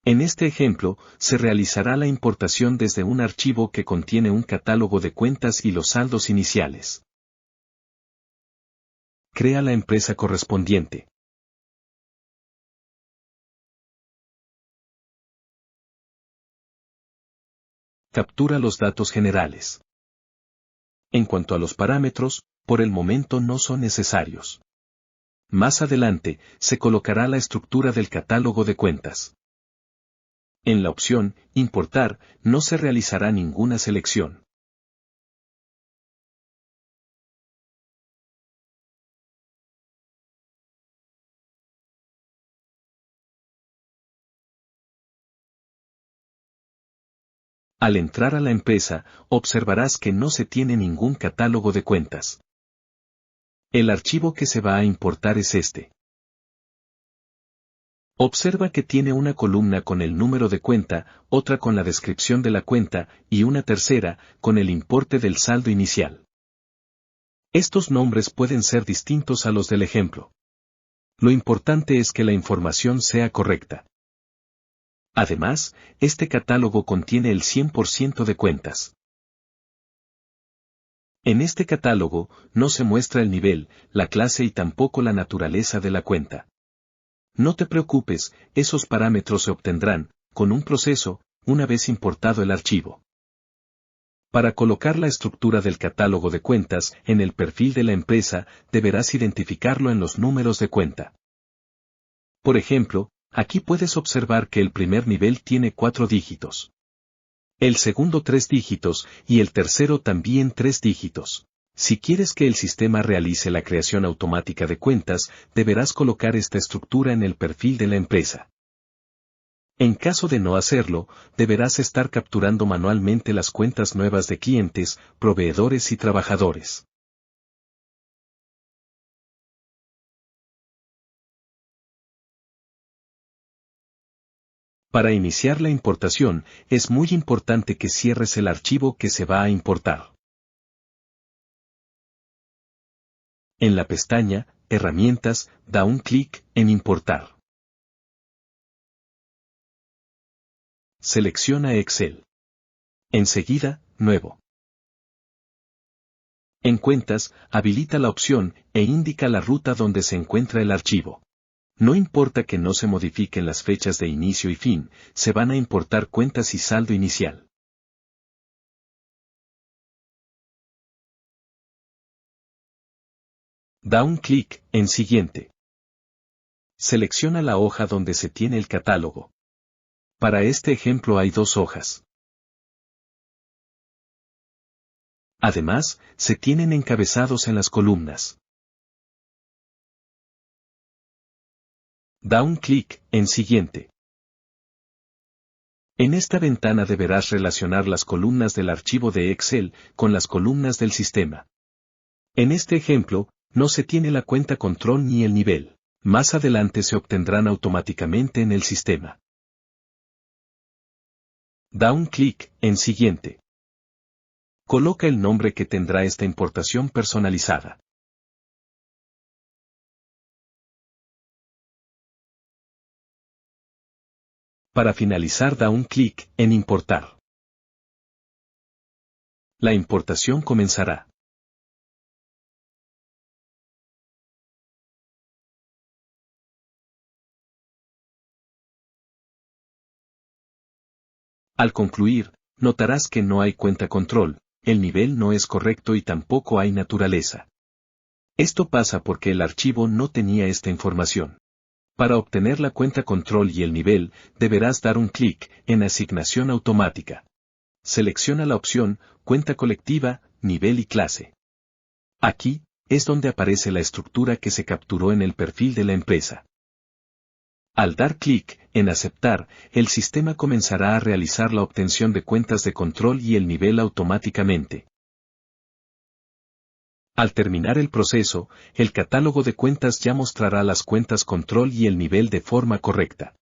En este ejemplo, se realizará la importación desde un archivo que contiene un catálogo de cuentas y los saldos iniciales. Crea la empresa correspondiente. Captura los datos generales. En cuanto a los parámetros, por el momento no son necesarios. Más adelante, se colocará la estructura del catálogo de cuentas. En la opción Importar, no se realizará ninguna selección. Al entrar a la empresa, observarás que no se tiene ningún catálogo de cuentas. El archivo que se va a importar es este. Observa que tiene una columna con el número de cuenta, otra con la descripción de la cuenta, y una tercera, con el importe del saldo inicial. Estos nombres pueden ser distintos a los del ejemplo. Lo importante es que la información sea correcta. Además, este catálogo contiene el 100% de cuentas. En este catálogo, no se muestra el nivel, la clase y tampoco la naturaleza de la cuenta. No te preocupes, esos parámetros se obtendrán, con un proceso, una vez importado el archivo. Para colocar la estructura del catálogo de cuentas en el perfil de la empresa, deberás identificarlo en los números de cuenta. Por ejemplo, aquí puedes observar que el primer nivel tiene 4 dígitos. El segundo 3 dígitos, y el tercero también 3 dígitos. Si quieres que el sistema realice la creación automática de cuentas, deberás colocar esta estructura en el perfil de la empresa. En caso de no hacerlo, deberás estar capturando manualmente las cuentas nuevas de clientes, proveedores y trabajadores. Para iniciar la importación, es muy importante que cierres el archivo que se va a importar. En la pestaña Herramientas, da un clic en Importar. Selecciona Excel. Enseguida, Nuevo. En Cuentas, habilita la opción e indica la ruta donde se encuentra el archivo. No importa que no se modifiquen las fechas de inicio y fin, se van a importar cuentas y saldo inicial. Da un clic en Siguiente. Selecciona la hoja donde se tiene el catálogo. Para este ejemplo hay 2 hojas. Además, se tienen encabezados en las columnas. Da un clic en Siguiente. En esta ventana deberás relacionar las columnas del archivo de Excel con las columnas del sistema. En este ejemplo, no se tiene la cuenta control ni el nivel. Más adelante se obtendrán automáticamente en el sistema. Da un clic en Siguiente. Coloca el nombre que tendrá esta importación personalizada. Para finalizar, da un clic en Importar. La importación comenzará. Al concluir, notarás que no hay cuenta control, el nivel no es correcto y tampoco hay naturaleza. Esto pasa porque el archivo no tenía esta información. Para obtener la cuenta control y el nivel, deberás dar un clic en Asignación automática. Selecciona la opción Cuenta colectiva, nivel y clase. Aquí, es donde aparece la estructura que se capturó en el perfil de la empresa. Al dar clic en Aceptar, el sistema comenzará a realizar la obtención de cuentas de control y el nivel automáticamente. Al terminar el proceso, el catálogo de cuentas ya mostrará las cuentas control y el nivel de forma correcta.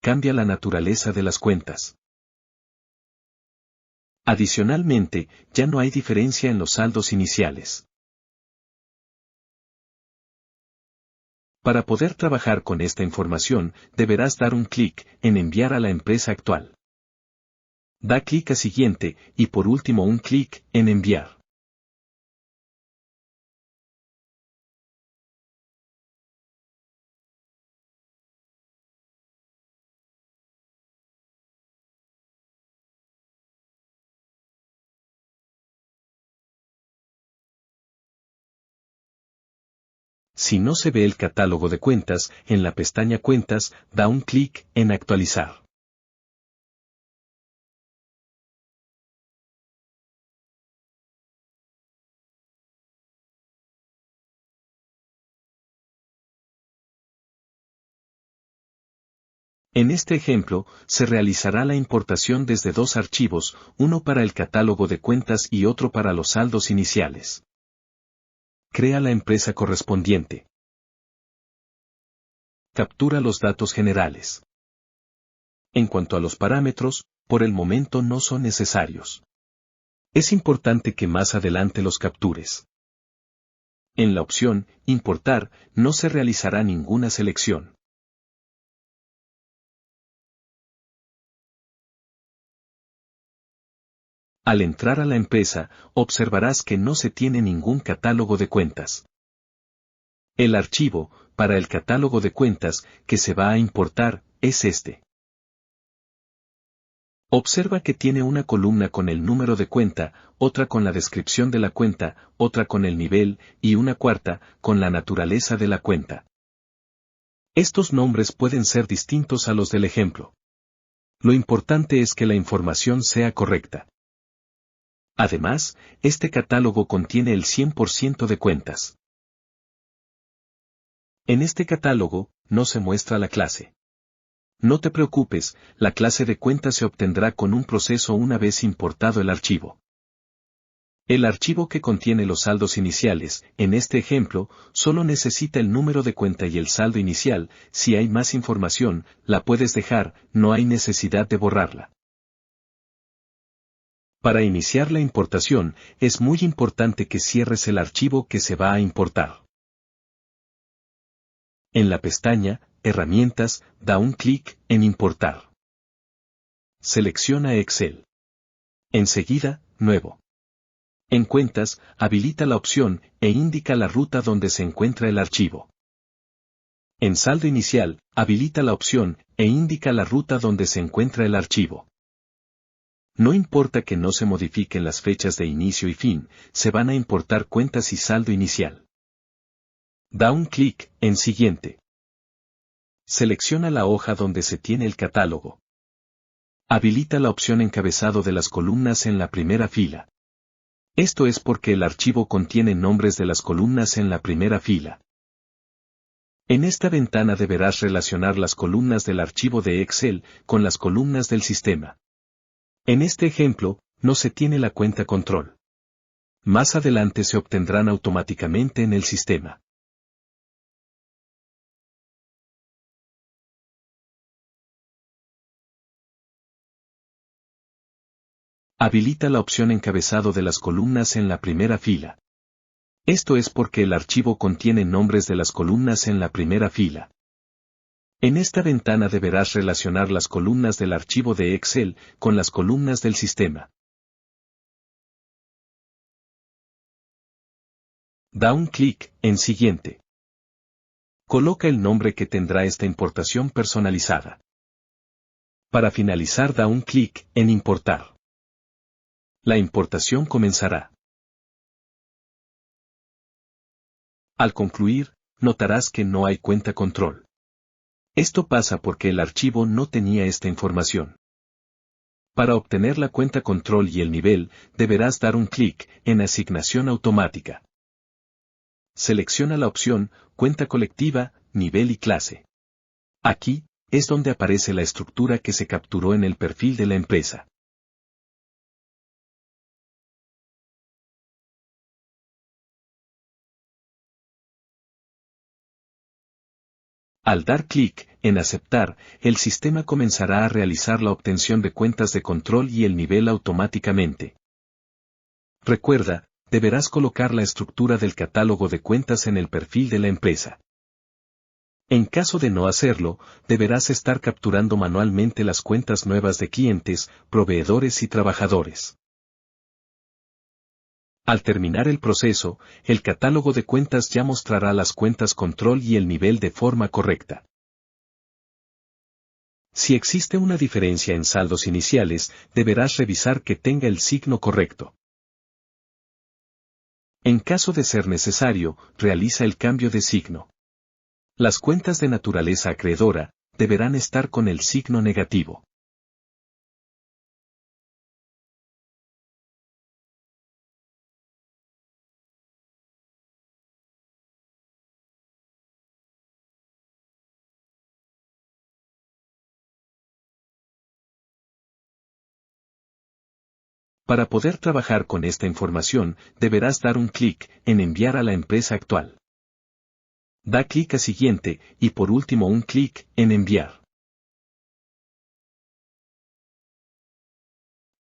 Cambia la naturaleza de las cuentas. Adicionalmente, ya no hay diferencia en los saldos iniciales. Para poder trabajar con esta información, deberás dar un clic en Enviar a la empresa actual. Da clic a Siguiente, y por último un clic en Enviar. Si no se ve el catálogo de cuentas, en la pestaña Cuentas, da un clic en Actualizar. En este ejemplo, se realizará la importación desde dos archivos, uno para el catálogo de cuentas y otro para los saldos iniciales. Crea la empresa correspondiente. Captura los datos generales. En cuanto a los parámetros, por el momento no son necesarios. Es importante que más adelante los captures. En la opción Importar, no se realizará ninguna selección. Al entrar a la empresa, observarás que no se tiene ningún catálogo de cuentas. El archivo, para el catálogo de cuentas, que se va a importar, es este. Observa que tiene una columna con el número de cuenta, otra con la descripción de la cuenta, otra con el nivel, y una cuarta, con la naturaleza de la cuenta. Estos nombres pueden ser distintos a los del ejemplo. Lo importante es que la información sea correcta. Además, este catálogo contiene el 100% de cuentas. En este catálogo, no se muestra la clase. No te preocupes, la clase de cuenta se obtendrá con un proceso una vez importado el archivo. El archivo que contiene los saldos iniciales, en este ejemplo, solo necesita el número de cuenta y el saldo inicial. Si hay más información, la puedes dejar, no hay necesidad de borrarla. Para iniciar la importación, es muy importante que cierres el archivo que se va a importar. En la pestaña Herramientas, da un clic en Importar. Selecciona Excel. Enseguida, Nuevo. En Cuentas, habilita la opción e indica la ruta donde se encuentra el archivo. En Saldo Inicial, habilita la opción e indica la ruta donde se encuentra el archivo. No importa que no se modifiquen las fechas de inicio y fin, se van a importar cuentas y saldo inicial. Da un clic en Siguiente. Selecciona la hoja donde se tiene el catálogo. Habilita la opción Encabezado de las columnas en la primera fila. Esto es porque el archivo contiene nombres de las columnas en la primera fila. En esta ventana deberás relacionar las columnas del archivo de Excel con las columnas del sistema. En este ejemplo, no se tiene la cuenta control. Más adelante se obtendrán automáticamente en el sistema. Habilita la opción Encabezado de las columnas en la primera fila. Esto es porque el archivo contiene nombres de las columnas en la primera fila. En esta ventana deberás relacionar las columnas del archivo de Excel con las columnas del sistema. Da un clic en Siguiente. Coloca el nombre que tendrá esta importación personalizada. Para finalizar, da un clic en Importar. La importación comenzará. Al concluir, notarás que no hay cuenta control. Esto pasa porque el archivo no tenía esta información. Para obtener la cuenta control y el nivel, deberás dar un clic en Asignación automática. Selecciona la opción Cuenta colectiva, nivel y clase. Aquí, es donde aparece la estructura que se capturó en el perfil de la empresa. Al dar clic en Aceptar, el sistema comenzará a realizar la obtención de cuentas de control y el nivel automáticamente. Recuerda, deberás colocar la estructura del catálogo de cuentas en el perfil de la empresa. En caso de no hacerlo, deberás estar capturando manualmente las cuentas nuevas de clientes, proveedores y trabajadores. Al terminar el proceso, el catálogo de cuentas ya mostrará las cuentas control y el nivel de forma correcta. Si existe una diferencia en saldos iniciales, deberás revisar que tenga el signo correcto. En caso de ser necesario, realiza el cambio de signo. Las cuentas de naturaleza acreedora deberán estar con el signo negativo. Para poder trabajar con esta información, deberás dar un clic en Enviar a la empresa actual. Da clic a Siguiente y por último un clic en Enviar.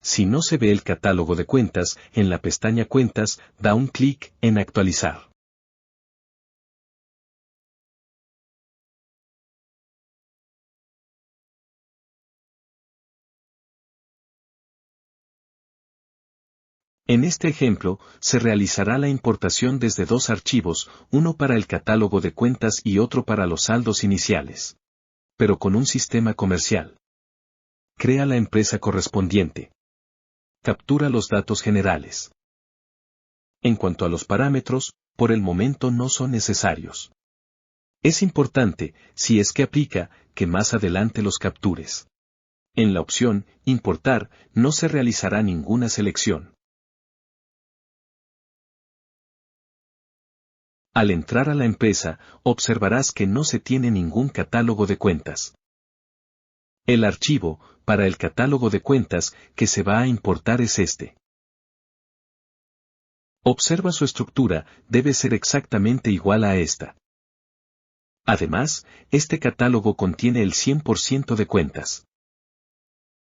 Si no se ve el catálogo de cuentas, en la pestaña Cuentas, da un clic en Actualizar. En este ejemplo, se realizará la importación desde dos archivos, uno para el catálogo de cuentas y otro para los saldos iniciales. Pero con un sistema comercial. Crea la empresa correspondiente. Captura los datos generales. En cuanto a los parámetros, por el momento no son necesarios. Es importante, si es que aplica, que más adelante los captures. En la opción Importar, no se realizará ninguna selección. Al entrar a la empresa, observarás que no se tiene ningún catálogo de cuentas. El archivo, para el catálogo de cuentas, que se va a importar es este. Observa su estructura, debe ser exactamente igual a esta. Además, este catálogo contiene el 100% de cuentas.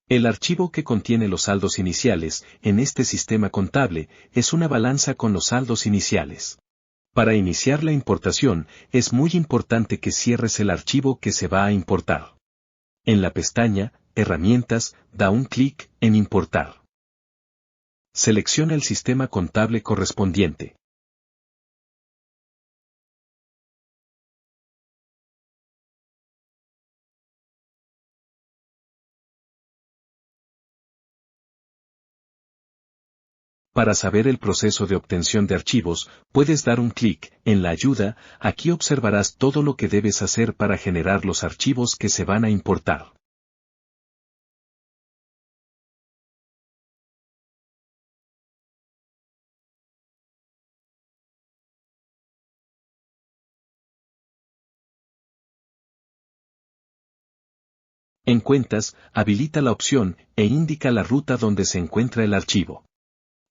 El archivo que contiene los saldos iniciales, en este sistema contable, es una balanza con los saldos iniciales. Para iniciar la importación, es muy importante que cierres el archivo que se va a importar. En la pestaña, Herramientas, da un clic en Importar. Selecciona el sistema contable correspondiente. Para saber el proceso de obtención de archivos, puedes dar un clic en la ayuda, aquí observarás todo lo que debes hacer para generar los archivos que se van a importar. En Cuentas, habilita la opción e indica la ruta donde se encuentra el archivo.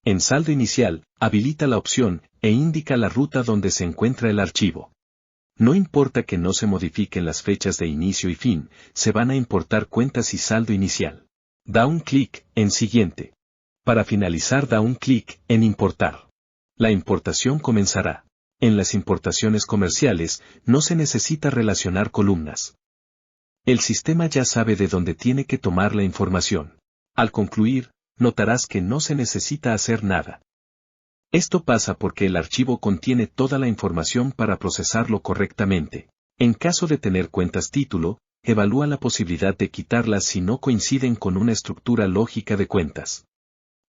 En Saldo Inicial, habilita la opción e indica la ruta donde se encuentra el archivo. No importa que no se modifiquen las fechas de inicio y fin, se van a importar cuentas y saldo inicial. Da un clic en Siguiente. Para finalizar da un clic en Importar. La importación comenzará. En las importaciones comerciales, no se necesita relacionar columnas. El sistema ya sabe de dónde tiene que tomar la información. Al concluir, notarás que no se necesita hacer nada. Esto pasa porque el archivo contiene toda la información para procesarlo correctamente. En caso de tener cuentas título, evalúa la posibilidad de quitarlas si no coinciden con una estructura lógica de cuentas.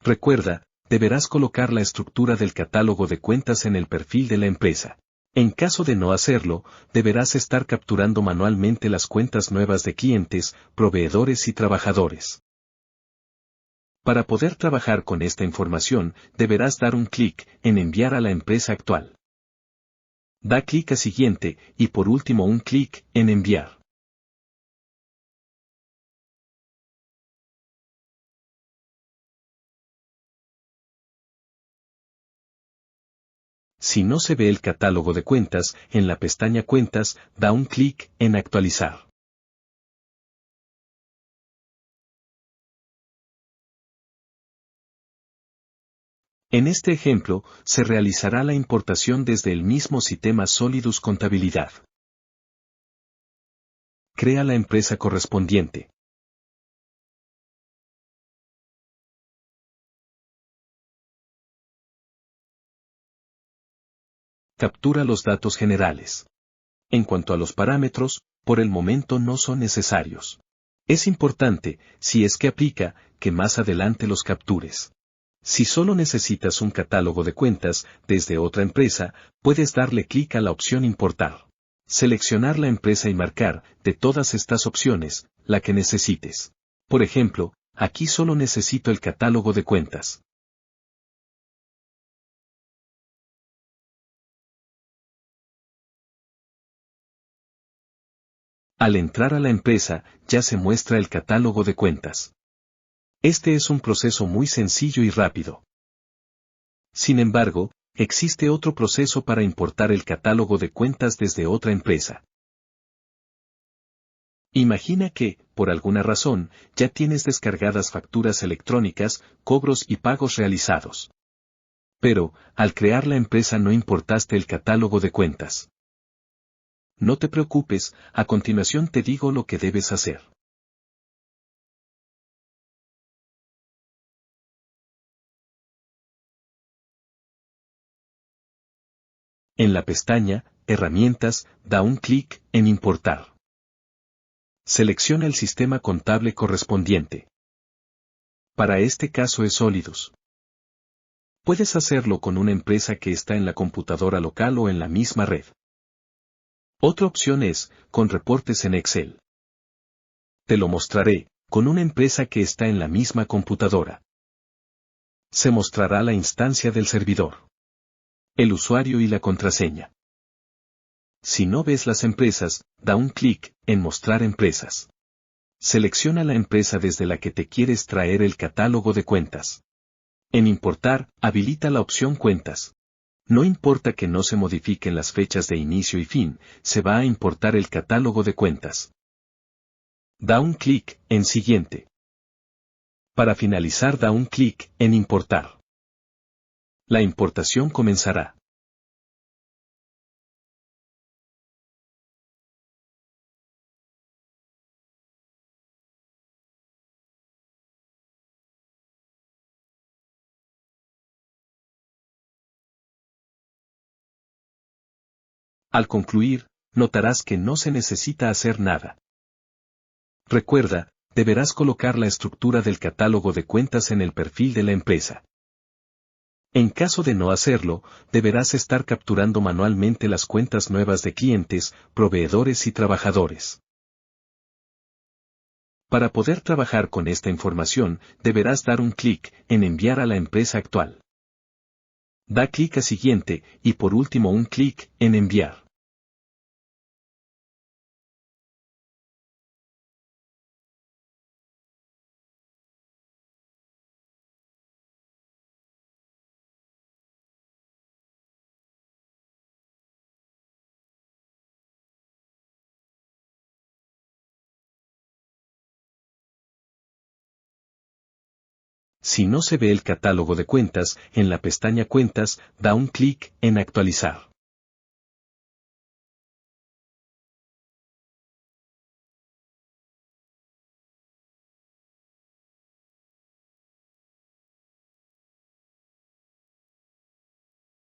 Recuerda, deberás colocar la estructura del catálogo de cuentas en el perfil de la empresa. En caso de no hacerlo, deberás estar capturando manualmente las cuentas nuevas de clientes, proveedores y trabajadores. Para poder trabajar con esta información, deberás dar un clic en Enviar a la empresa actual. Da clic a Siguiente y por último un clic en Enviar. Si no se ve el catálogo de cuentas, en la pestaña Cuentas, da un clic en Actualizar. En este ejemplo, se realizará la importación desde el mismo sistema Solidus Contabilidad. crea la empresa correspondiente. Captura los datos generales. En cuanto a los parámetros, por el momento no son necesarios. Es importante, si es que aplica, que más adelante los captures. Si solo necesitas un catálogo de cuentas desde otra empresa, puedes darle clic a la opción Importar. Seleccionar la empresa y marcar, de todas estas opciones, la que necesites. Por ejemplo, aquí solo necesito el catálogo de cuentas. Al entrar a la empresa, ya se muestra el catálogo de cuentas. Este es un proceso muy sencillo y rápido. Sin embargo, existe otro proceso para importar el catálogo de cuentas desde otra empresa. Imagina que, por alguna razón, ya tienes descargadas facturas electrónicas, cobros y pagos realizados. Pero, al crear la empresa no importaste el catálogo de cuentas. No te preocupes, a continuación te digo lo que debes hacer. En la pestaña Herramientas, da un clic en Importar. Selecciona el sistema contable correspondiente. Para este caso es Solidus. Puedes hacerlo con una empresa que está en la computadora local o en la misma red. Otra opción es, con reportes en Excel. Te lo mostraré, con una empresa que está en la misma computadora. Se mostrará la instancia del servidor, el usuario y la contraseña. Si no ves las empresas, da un clic en Mostrar empresas. Selecciona la empresa desde la que te quieres traer el catálogo de cuentas. En Importar, habilita la opción Cuentas. No importa que no se modifiquen las fechas de inicio y fin, se va a importar el catálogo de cuentas. Da un clic en Siguiente. Para finalizar, da un clic en Importar. La importación comenzará. Al concluir, notarás que no se necesita hacer nada. Recuerda, deberás colocar la estructura del catálogo de cuentas en el perfil de la empresa. En caso de no hacerlo, deberás estar capturando manualmente las cuentas nuevas de clientes, proveedores y trabajadores. Para poder trabajar con esta información, deberás dar un clic en Enviar a la empresa actual. Da clic a Siguiente, y por último un clic en Enviar. Si no se ve el catálogo de cuentas, en la pestaña Cuentas, da un clic en Actualizar.